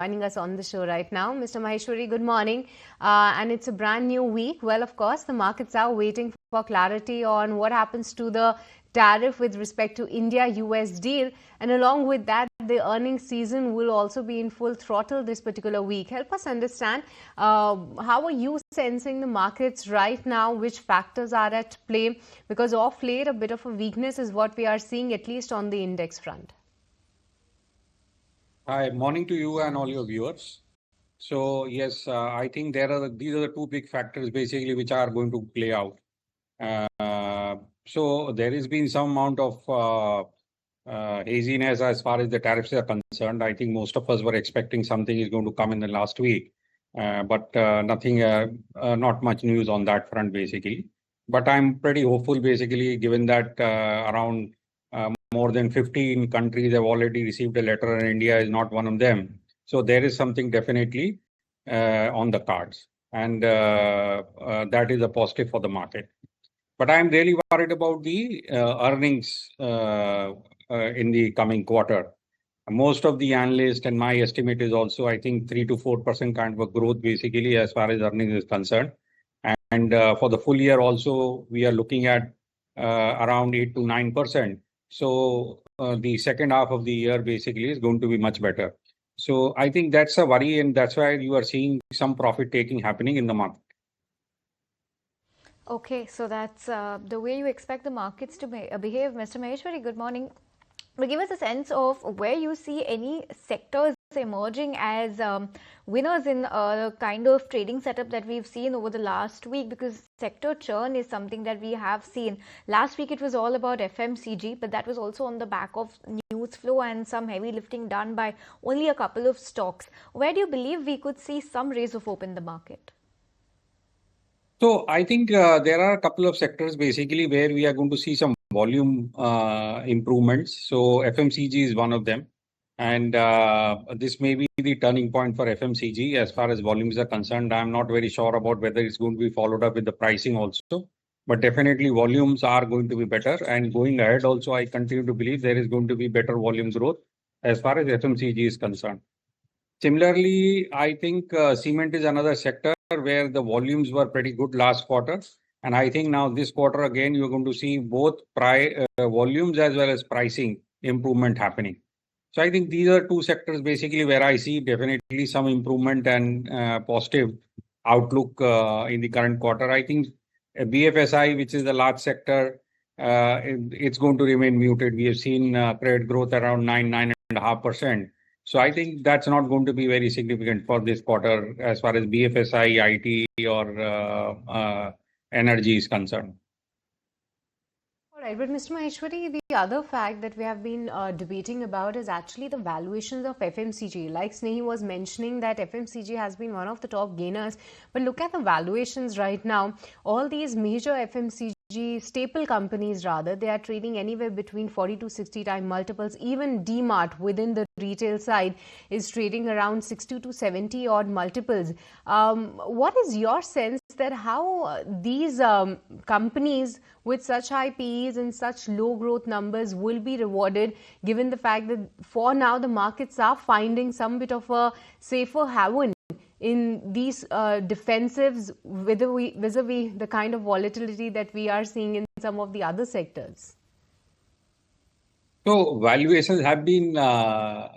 joining us on the show right now. Mr. Maheshwari, good morning. And it's a brand new week. Well, of course, the markets are waiting for clarity on what happens to the tariff with respect to India-US deal. And along with that, the earnings season will also be in full throttle this particular week. Help us understand how are you sensing the markets right now? Which factors are at play? Because off late, a bit of a weakness is what we are seeing, at least on the index front. Hi, morning to you and all your viewers. So yes, I think these are the two big factors basically which are going to play out. So there has been some amount of haziness as far as the tariffs are concerned. I think most of us were expecting something is going to come in the last week, but nothing, not much news on that front basically. But I'm pretty hopeful basically, given that around more than 15 countries have already received a letter and India is not one of them. So there is something definitely on the cards, and that is a positive for the market. But I'm really worried about the earnings in the coming quarter. Most of the analysts, and my estimate is also, I think 3 to 4% kind of a growth basically as far as earnings is concerned. And for the full year also, we are looking at around 8 to 9%. So the second half of the year basically is going to be much better. So I think that's a worry, and that's why you are seeing some profit taking happening in the market. Okay, so that's the way you expect the markets to behave. Mr. Maheshwari, good morning. But give us a sense of where you see any sectors emerging as winners in the kind of trading setup that we've seen over the last week, because sector churn is something that we have seen. Last week it was all about FMCG, but that was also on the back of news flow and some heavy lifting done by only a couple of stocks. Where do you believe we could see some rays of hope in the market? So I think there are a couple of sectors basically where we are going to see some volume improvements. So FMCG is one of them. And this may be the turning point for FMCG as far as volumes are concerned. I'm not very sure about whether it's going to be followed up with the pricing also. But definitely volumes are going to be better. And going ahead also, I continue to believe there is going to be better volume growth as far as FMCG is concerned. Similarly, I think cement is another sector where the volumes were pretty good last quarter. And I think now this quarter again, you're going to see both volumes as well as pricing improvement happening. So I think these are two sectors basically where I see definitely some improvement and positive outlook in the current quarter. I think BFSI, which is the large sector, it's going to remain muted. We have seen credit growth around 9.5%. So I think that's not going to be very significant for this quarter as far as BFSI, IT, or energy is concerned. All right, but Mr. Maheshwari, the other fact that we have been debating about is actually the valuations of FMCG. Like Snehi was mentioning that FMCG has been one of the top gainers, but look at the valuations right now. All these major FMCG staple companies rather, they are trading anywhere between 40 to 60 time multiples. Even DMart within the retail side is trading around 60 to 70 odd multiples. What is your sense that how these companies with such high PEs and such low growth numbers will be rewarded, given the fact that for now the markets are finding some bit of a safer haven in these defensives vis-a-vis the kind of volatility that we are seeing in some of the other sectors? So valuations have been over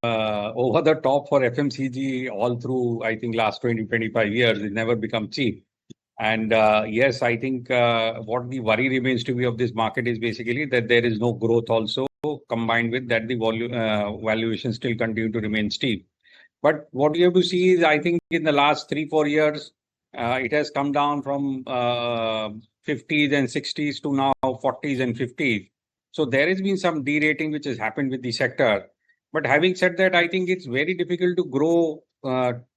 the top for FMCG all through, I think, last 20, 25 years. It never become cheap. And yes, I think what the worry remains to be of this market is basically that there is no growth also, combined with that the valuations still continue to remain steep. But what you have to see is, I think in the last 3, 4 years, it has come down from 50s and 60s to now 40s and 50s. So there has been some derating which has happened with the sector. But having said that, I think it's very difficult to grow,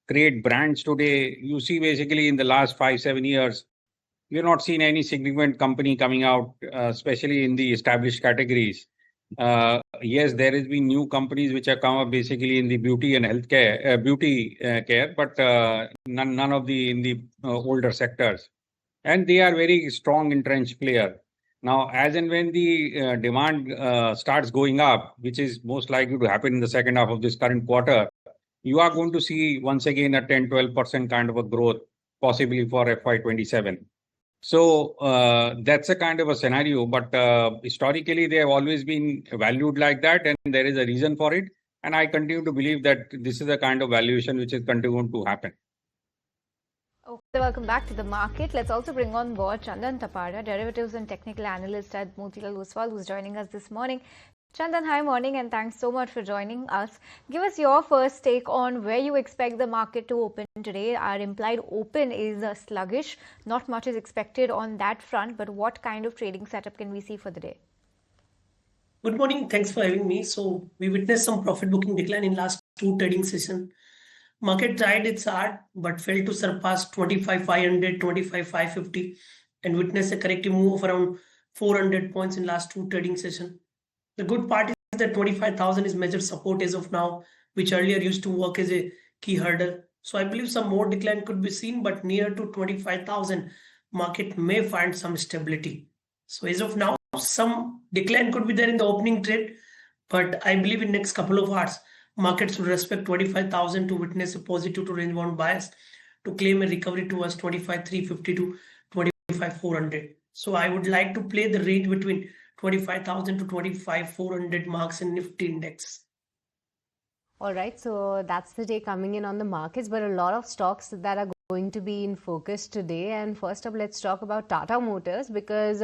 create brands today. You see basically in the last 5, 7 years, you're not seen any significant company coming out, especially in the established categories. Yes, there has been new companies which have come up basically in the beauty and healthcare, care, but none of the in the older sectors, and they are very strong entrenched player. Now, as and when the demand starts going up, which is most likely to happen in the second half of this current quarter, you are going to see once again a 10-12% kind of a growth, possibly for FY27. So that's a kind of a scenario, but historically they have always been valued like that, and there is a reason for it. And I continue to believe that this is the kind of valuation which is continuing to happen. Okay, welcome back to the market. Let's also bring on board Chandan Tapada, derivatives and technical analyst at Motilal Oswal, who's joining us this morning. Chandan, hi, morning, and thanks so much for joining us. Give us your first take on where you expect the market to open today. Our implied open is sluggish. Not much is expected on that front, but what kind of trading setup can we see for the day? Good morning. Thanks for having me. So we witnessed some profit booking decline in last two trading session. Market tried its hard but failed to surpass 25,500, 25,550 and witnessed a corrective move of around 400 points in last two trading session. The good part is that 25,000 is major support as of now, which earlier used to work as a key hurdle. So I believe some more decline could be seen, but near to 25,000, market may find some stability. So as of now, some decline could be there in the opening trade, but I believe in next couple of hours, markets will respect 25,000 to witness a positive to range bound bias to claim a recovery towards 25,350 to 25,400. So I would like to play the range between 25,000 to 25,400 marks in Nifty index. All right, so that's the day coming in on the markets, but a lot of stocks that are going to be in focus today. And first up, let's talk about Tata Motors, because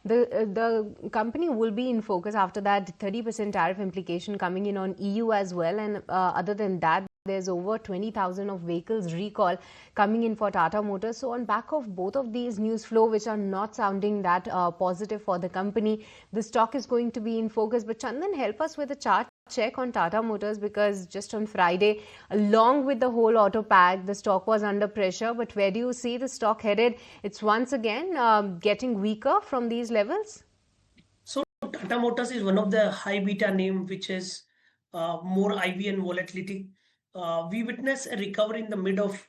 the company will be in focus after that 30% tariff implication coming in on EU as well. And other than that, there's over 20,000 of vehicles recall coming in for Tata Motors. So on back of both of these news flow, which are not sounding that positive for the company, the stock is going to be in focus. But Chandan, help us with a chart check on Tata Motors, because just on Friday, along with the whole auto pack, the stock was under pressure. But where do you see the stock headed? It's once again getting weaker from these levels. So Tata Motors is one of the high beta name which has more IV and volatility. We witnessed a recovery in the mid of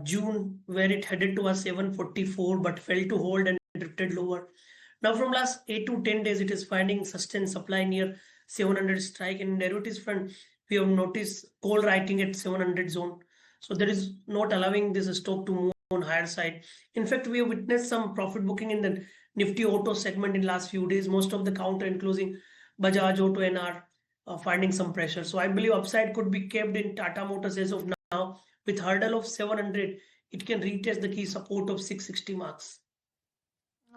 June where it headed to a 744 but fell to hold and drifted lower. Now from last 8 to 10 days, it is finding sustained supply near 700 strike, and in derivatives front, we have noticed call writing at 700 zone. So there is not allowing this stock to move on higher side. In fact, we have witnessed some profit booking in the Nifty Auto segment in last few days. Most of the counter, including Bajaj Auto and are finding some pressure. So I believe upside could be kept in Tata Motors as of now. With hurdle of 700, it can retest the key support of 660 marks.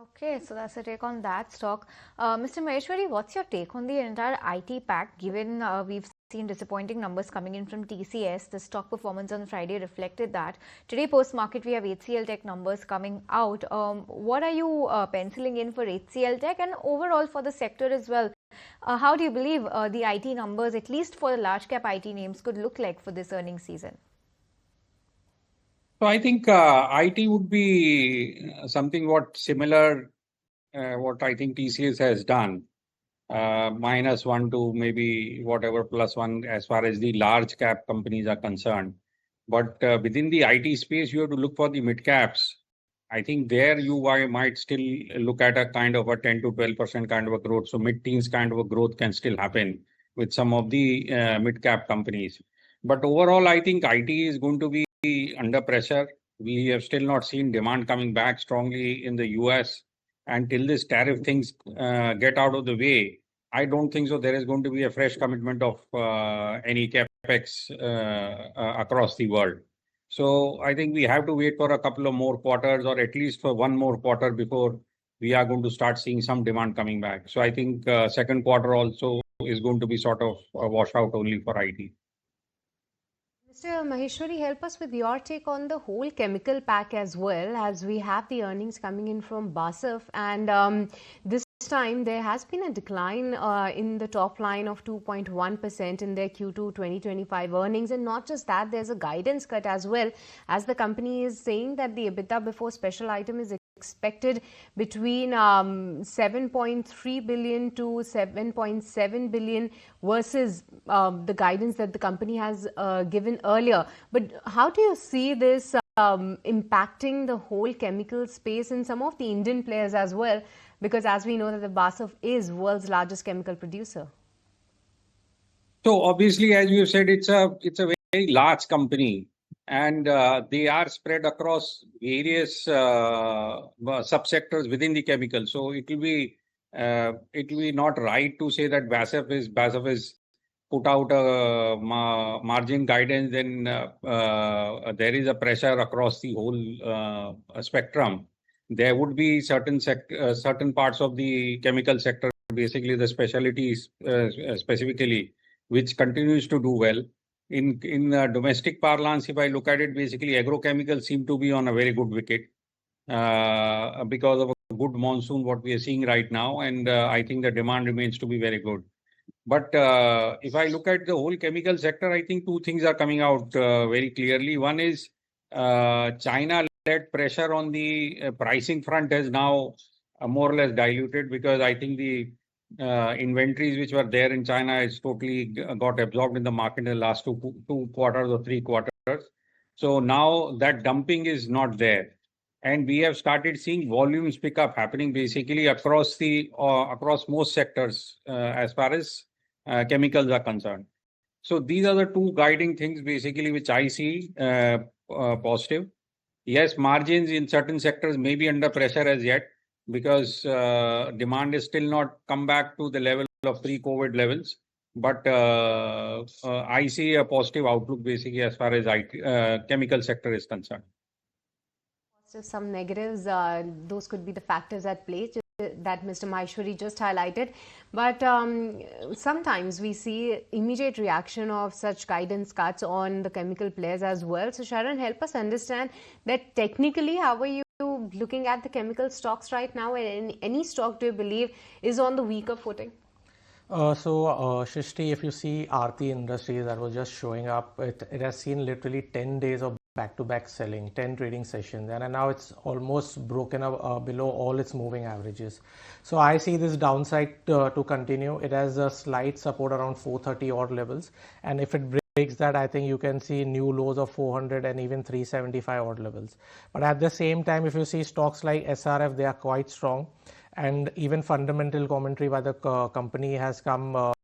Okay, so that's a take on that stock. Mr. Maheshwari, what's your take on the entire IT pack, given we've seen disappointing numbers coming in from TCS? The stock performance on Friday reflected that. Today post-market, we have HCL Tech numbers coming out. What are you penciling in for HCL Tech and overall for the sector as well? How do you believe the IT numbers, at least for the large cap IT names, could look like for this earnings season? So I think IT would be something what similar, what I think TCS has done, -1 to maybe whatever +1 as far as the large cap companies are concerned. But within the IT space, you have to look for the mid caps. I think there you might still look at a kind of a 10 to 12% kind of a growth. So mid-teens kind of a growth can still happen with some of the mid cap companies. But overall, I think IT is going to be under pressure. We have still not seen demand coming back strongly in the US. Until this tariff things get out of the way, I don't think so there is going to be a fresh commitment of any capex across the world. So I think we have to wait for a couple of more quarters, or at least for one more quarter, before we are going to start seeing some demand coming back. So I think second quarter also is going to be sort of a washout only for IT. Mr. Maheshwari, help us with your take on the whole chemical pack as well, as we have the earnings coming in from BASF, and this time there has been a decline in the top line of 2.1% in their Q2 2025 earnings. And not just that, there's a guidance cut as well, as the company is saying that the EBITDA before special item is expected between 7.3 billion to 7.7 billion versus the guidance that the company has given earlier. But how do you see this impacting the whole chemical space and some of the Indian players as well? Because as we know that the BASF is world's largest chemical producer. So obviously, as you said, it's a very very large company, and they are spread across various subsectors within the chemical. So it will be not right to say that BASF is put out a margin guidance, then there is a pressure across the whole spectrum. There would be certain parts of the chemical sector, basically the specialties specifically, which continues to do well. In domestic parlance, if I look at it, basically agrochemicals seem to be on a very good wicket because of a good monsoon, what we are seeing right now, and I think the demand remains to be very good. But if I look at the whole chemical sector, I think two things are coming out very clearly. One is China-led pressure on the pricing front has now more or less diluted, because I think the inventories which were there in China is totally got absorbed in the market in the last two quarters or 3 quarters. So now that dumping is not there. And we have started seeing volumes pick up happening basically across across most sectors as far as chemicals are concerned. So these are the two guiding things basically which I see positive. Yes, margins in certain sectors may be under pressure as yet, because demand is still not come back to the level of pre-COVID levels. But I see a positive outlook basically as far as chemical sector is concerned. Some negatives, those could be the factors at play that Mr. Maheshwari just highlighted. But sometimes we see immediate reaction of such guidance cuts on the chemical players as well. So Sharon, help us understand that technically, how are you looking at the chemical stocks right now, and any stock do you believe is on the weaker footing? Shrishti, if you see Aarti Industries that was just showing up, it has seen literally 10 days of back-to-back selling, 10 trading sessions, and now it's almost broken up below all its moving averages. So I see this downside to continue. It has a slight support around 430 odd levels, and if it breaks that, I think you can see new lows of 400 and even 375 odd levels. But at the same time, if you see stocks like SRF, they are quite strong, and even fundamental commentary by the company has come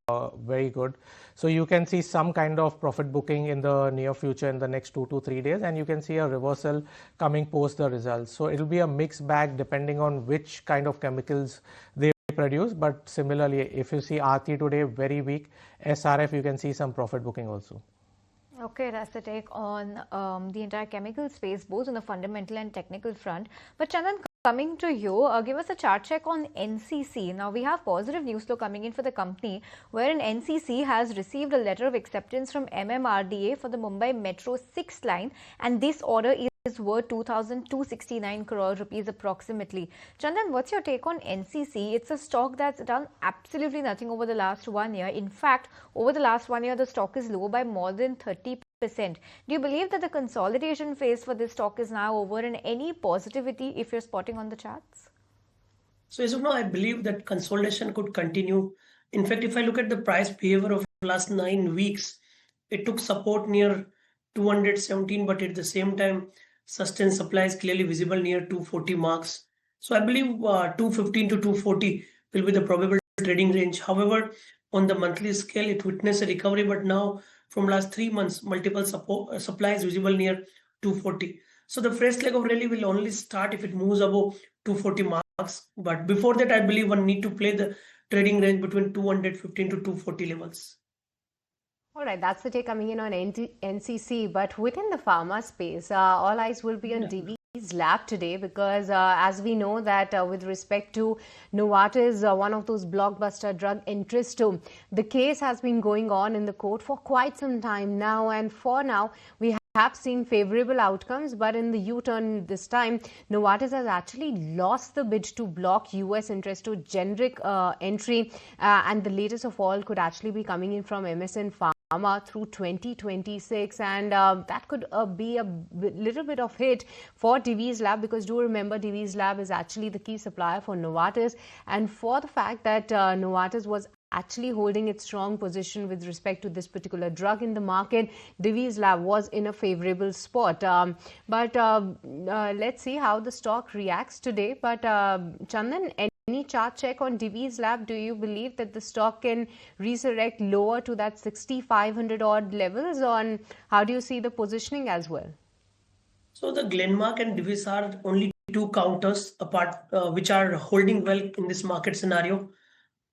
very good. So you can see some kind of profit booking in the near future in the next 2 to 3 days, and you can see a reversal coming post the results. So it will be a mixed bag depending on which kind of chemicals they produce. But similarly, if you see Aarti today very weak, SRF you can see some profit booking also. Okay, that's the take on the entire chemical space, both on the fundamental and technical front. But Chandan, coming to you, give us a chart check on NCC. Now, we have positive news flow coming in for the company, wherein NCC has received a letter of acceptance from MMRDA for the Mumbai Metro 6th line, and this order is worth 2,269 crore rupees approximately. Chandan, what's your take on NCC? It's a stock that's done absolutely nothing over the last 1 year. In fact, over the last 1 year, the stock is low by more than 30%. Do you believe that the consolidation phase for this stock is now over, and any positivity if you're spotting on the charts? So as of now, I believe that consolidation could continue. In fact, if I look at the price behavior of the last 9 weeks, it took support near 217, but at the same time, sustained supply is clearly visible near 240 marks. So I believe 215 to 240 will be the probable trading range. However, on the monthly scale, it witnessed a recovery, but now from last 3 months, multiple supply is visible near 240. So the fresh leg of rally will only start if it moves above 240 marks. But before that, I believe one need to play the trading range between 215 to 240 levels. All right, that's the take coming in on NCC. But within the pharma space, all eyes will be on Divi's Lab today, because as we know that with respect to Novartis, one of those blockbuster drug Entresto, the case has been going on in the court for quite some time now, and for now we have seen favorable outcomes, but in the U-turn this time, Novartis has actually lost the bid to block US Entresto generic entry, and the latest of all could actually be coming in from MSN Pharma through 2026, and that could be a little bit of hit for Divi's Lab, because do remember Divi's Lab is actually the key supplier for Novartis, and for the fact that Novartis was actually holding its strong position with respect to this particular drug in the market, Divi's Lab was in a favorable spot. But let's see how the stock reacts today. But Chandan, any chart check on Divi's Lab, do you believe that the stock can resurrect lower to that 6,500 odd levels? On how do you see the positioning as well? So the Glenmark and Divis are only two counters apart, which are holding well in this market scenario.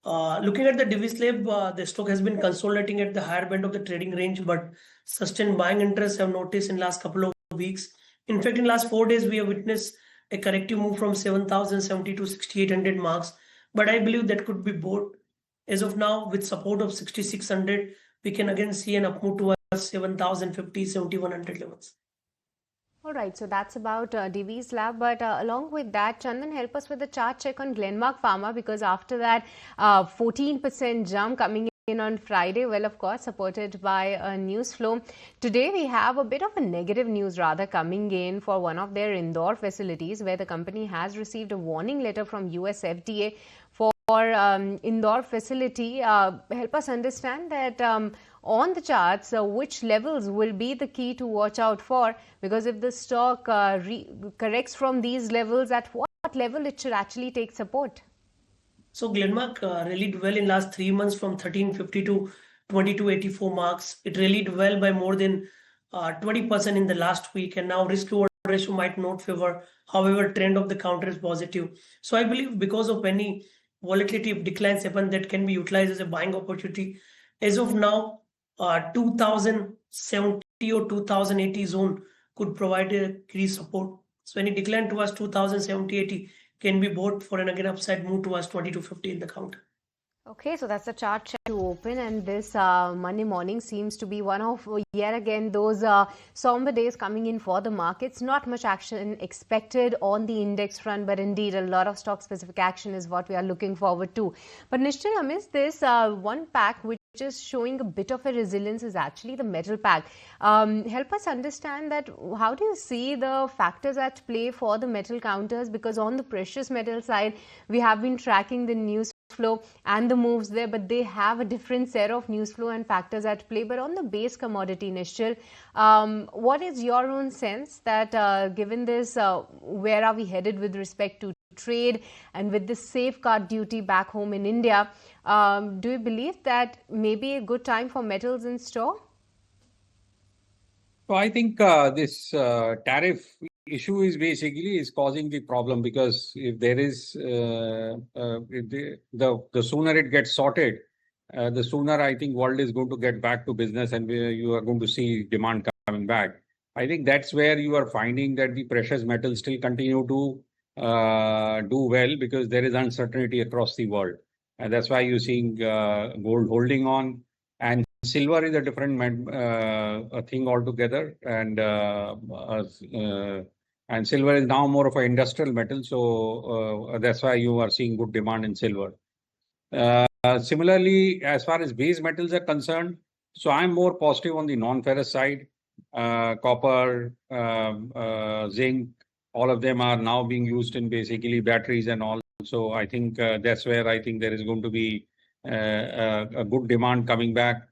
Looking at the Divis Lab, the stock has been consolidating at the higher band of the trading range, but sustained buying interest have noticed in last couple of weeks. In fact, in last 4 days, we have witnessed a corrective move from 7,070 to 6,800 marks. But I believe that could be bought. As of now, with support of 6,600, we can again see an up move towards 7,050, 7,100 levels. All right, so that's about Divi's Lab. But along with that, Chandan, help us with the chart check on Glenmark Pharma, because after that 14% jump coming in on Friday, well, of course, supported by news flow. Today, we have a bit of a negative news rather coming in for one of their Indore facilities, where the company has received a warning letter from US FDA for Indore facility. Help us understand that on the charts, which levels will be the key to watch out for? Because if the stock corrects from these levels, at what level it should actually take support? So Glenmark rallied well in last 3 months from 1350 to 2284 marks. It rallied well by more than 20% in the last week, and now risk reward ratio might not favor. However, trend of the counter is positive. So I believe because of any volatility, if declines happen, that can be utilized as a buying opportunity. As of now, 2070 or 2080 zone could provide a key support. So any decline towards 2070-80 can be bought for an again upside move towards 2250 in the counter. Okay, so that's the chart check to open, and this Monday morning seems to be one of yet again those somber days coming in for the markets. Not much action expected on the index front, but indeed a lot of stock specific action is what we are looking forward to. But Nischal, amidst this one pack which is showing a bit of a resilience is actually the metal pack. Help us understand that how do you see the factors at play for the metal counters? Because on the precious metal side, we have been tracking the news flow and the moves there, but they have a different set of news flow and factors at play. But on the base commodity, Nischal, what is your own sense that given this, where are we headed with respect to trade and with the safeguard duty back home in India? Do you believe that may be a good time for metals in store? So I think this tariff issue is basically causing the problem, because if there is the sooner it gets sorted, the sooner I think world is going to get back to business, and you are going to see demand coming back. I think that's where you are finding that the precious metals still continue to do well, because there is uncertainty across the world, and that's why you're seeing gold holding on. And silver is a different thing altogether, and silver is now more of an industrial metal, so that's why you are seeing good demand in silver. Similarly, as far as base metals are concerned, so I'm more positive on the non-ferrous side. Copper, zinc, all of them are now being used in basically batteries and all. So I think that's where I think there is going to be a good demand coming back.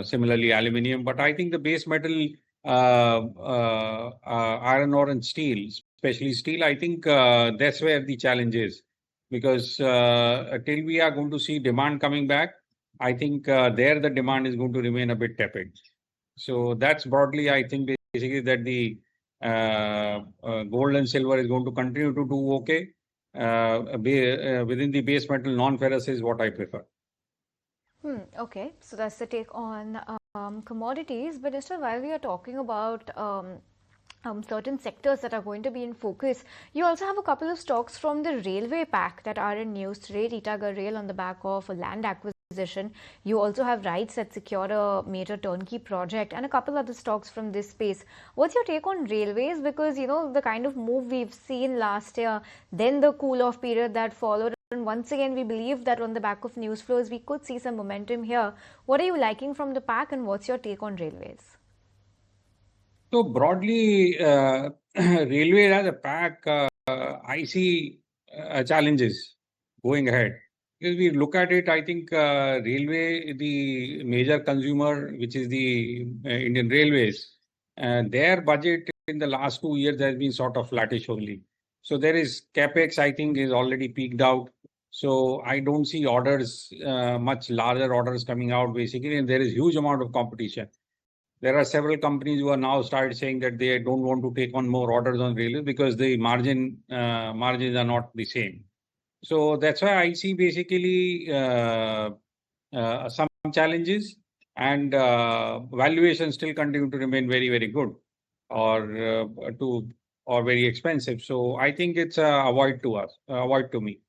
Similarly, aluminium. But I think the base metal, iron ore and steel, especially steel, I think that's where the challenge is. Because till we are going to see demand coming back, I think there the demand is going to remain a bit tepid. So that's broadly, I think, basically that the gold and silver is going to continue to do okay. Within the base metal, non-ferrous is what I prefer. Okay, so that's the take on commodities. But Nischal, while we are talking about certain sectors that are going to be in focus, you also have a couple of stocks from the railway pack that are in news today. Titagarh Rail on the back of a land acquisition. You also have rights that secure a major turnkey project and a couple other stocks from this space. What's your take on railways? Because, you know, the kind of move we've seen last year, then the cool-off period that followed, and once again, we believe that on the back of news flows, we could see some momentum here. What are you liking from the pack, and what's your take on railways? So broadly, railway as a pack, I see challenges going ahead. If we look at it, I think railway, the major consumer, which is the Indian Railways, their budget in the last 2 years has been sort of flattish only. So there is capex, I think, is already peaked out. So I don't see orders, much larger orders coming out basically, and there is huge amount of competition. There are several companies who are now started saying that they don't want to take on more orders on railways because the margins are not the same. So that's why I see basically some challenges, and valuations still continue to remain very, very good, or or very expensive. So I think it's a avoid to me.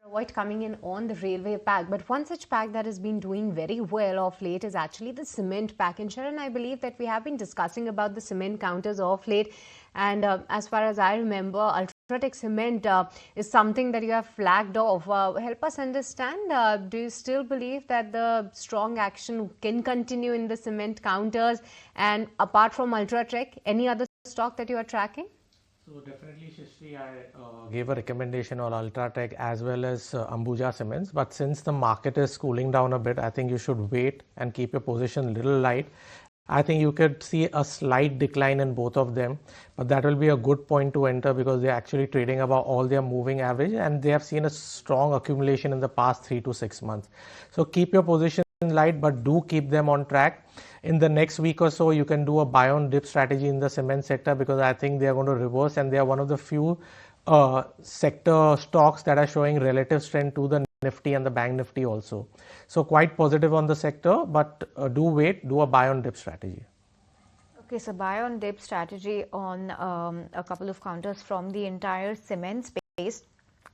Avoid coming in on the railway pack, but one such pack that has been doing very well of late is actually the cement pack. And Sharon, I believe that we have been discussing about the cement counters of late, and as far as I remember, Ultratech Cement is something that you have flagged off. Help us understand, do you still believe that the strong action can continue in the cement counters, and apart from Ultratech, any other stock that you are tracking? So definitely, Shishri, I gave a recommendation on Ultratech as well as Ambuja Cements. But since the market is cooling down a bit, I think you should wait and keep your position a little light. I think you could see a slight decline in both of them, but that will be a good point to enter because they're actually trading above all their moving average, and they have seen a strong accumulation in the past 3 to 6 months. So keep your position light, but do keep them on track. In the next week or so, you can do a buy on dip strategy in the cement sector because I think they are going to reverse, and they are one of the few sector stocks that are showing relative strength to the Nifty and the Bank Nifty also. So quite positive on the sector, but do wait, do a buy on dip strategy. Okay, so buy on dip strategy on a couple of counters from the entire cement space.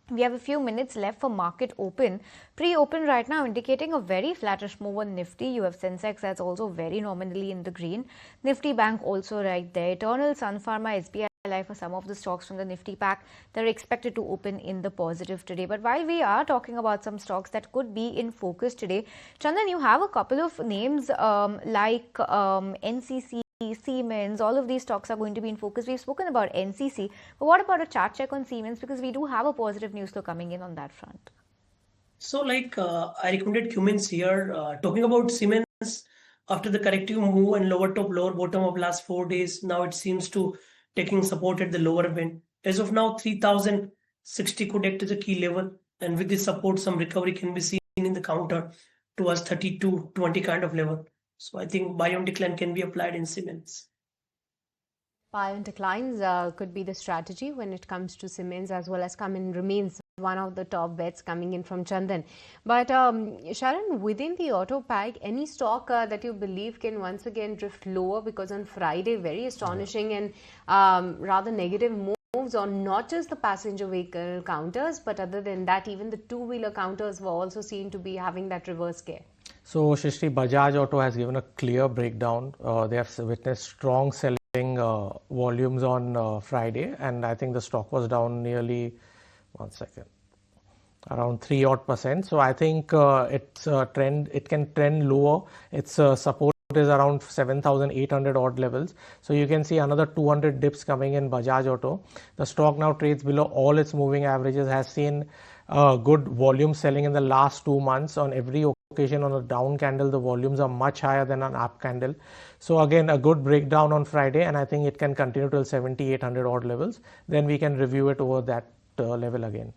We have a few minutes left for market open. Pre-open right now indicating a very flattish move on Nifty. You have Sensex that's also very nominally in the green. Nifty Bank also right there. Eternal, Sun Pharma, SBI Life for some of the stocks from the Nifty pack. They're expected to open in the positive today. But while we are talking about some stocks that could be in focus today, Chandan, you have a couple of names like NCC, Siemens, all of these stocks are going to be in focus. We've spoken about NCC, but what about a chart check on Siemens, because we do have a positive news flow coming in on that front. So I recommended Cummins here. Talking about Siemens, after the corrective move and lower top, lower bottom of last 4 days, now it seems to taking support at the lower band. As of now, 3060 could act as a key level, and with this support, some recovery can be seen in the counter towards 3220 kind of level. So I think buy on decline can be applied in Siemens. Buy on declines could be the strategy when it comes to Siemens, as well as Cummins remains one of the top bets coming in from Chandan. But Sharon, within the auto pack, any stock that you believe can once again drift lower? Because on Friday, very astonishing and rather negative moves on not just the passenger vehicle counters, but other than that, even the two-wheeler counters were also seen to be having that reverse scare. So Shishri, Bajaj Auto has given a clear breakdown. They have witnessed strong selling volumes on Friday, and I think the stock was down nearly around 3% odd. So I think it's a trend. It can trend lower. Its support is around 7,800 odd levels. So you can see another 200 dips coming in Bajaj Auto. The stock now trades below all its moving averages. Has seen good volume selling in the last 2 months. On every occasion on a down candle, the volumes are much higher than an up candle. So again, a good breakdown on Friday, and I think it can continue till 7,800 odd levels. Then we can review it over that level again.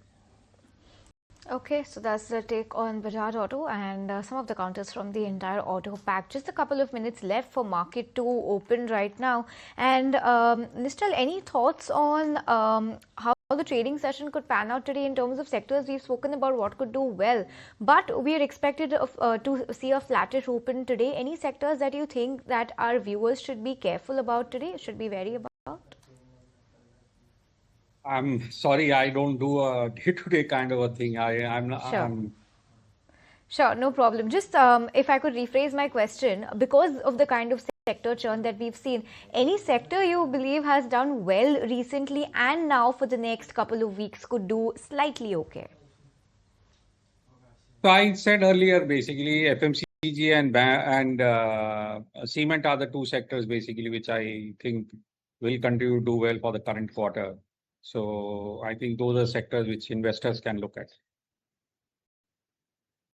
Okay, so that's the take on Bajaj Auto and some of the counters from the entire auto pack. Just a couple of minutes left for market to open right now. And Nischal, any thoughts on how the trading session could pan out today in terms of sectors? We've spoken about what could do well, but we are expected to see a flattish open today. Any sectors that you think that our viewers should be careful about today, should be wary about? I'm sorry, I don't do a day-to-day kind of a thing. I'm not. Sure. Sure, no problem. Just if I could rephrase my question, because of the kind of sector churn that we've seen, any sector you believe has done well recently and now for the next couple of weeks could do slightly okay? So I said earlier, basically FMCG and cement are the two sectors basically which I think will continue to do well for the current quarter. So I think those are sectors which investors can look at.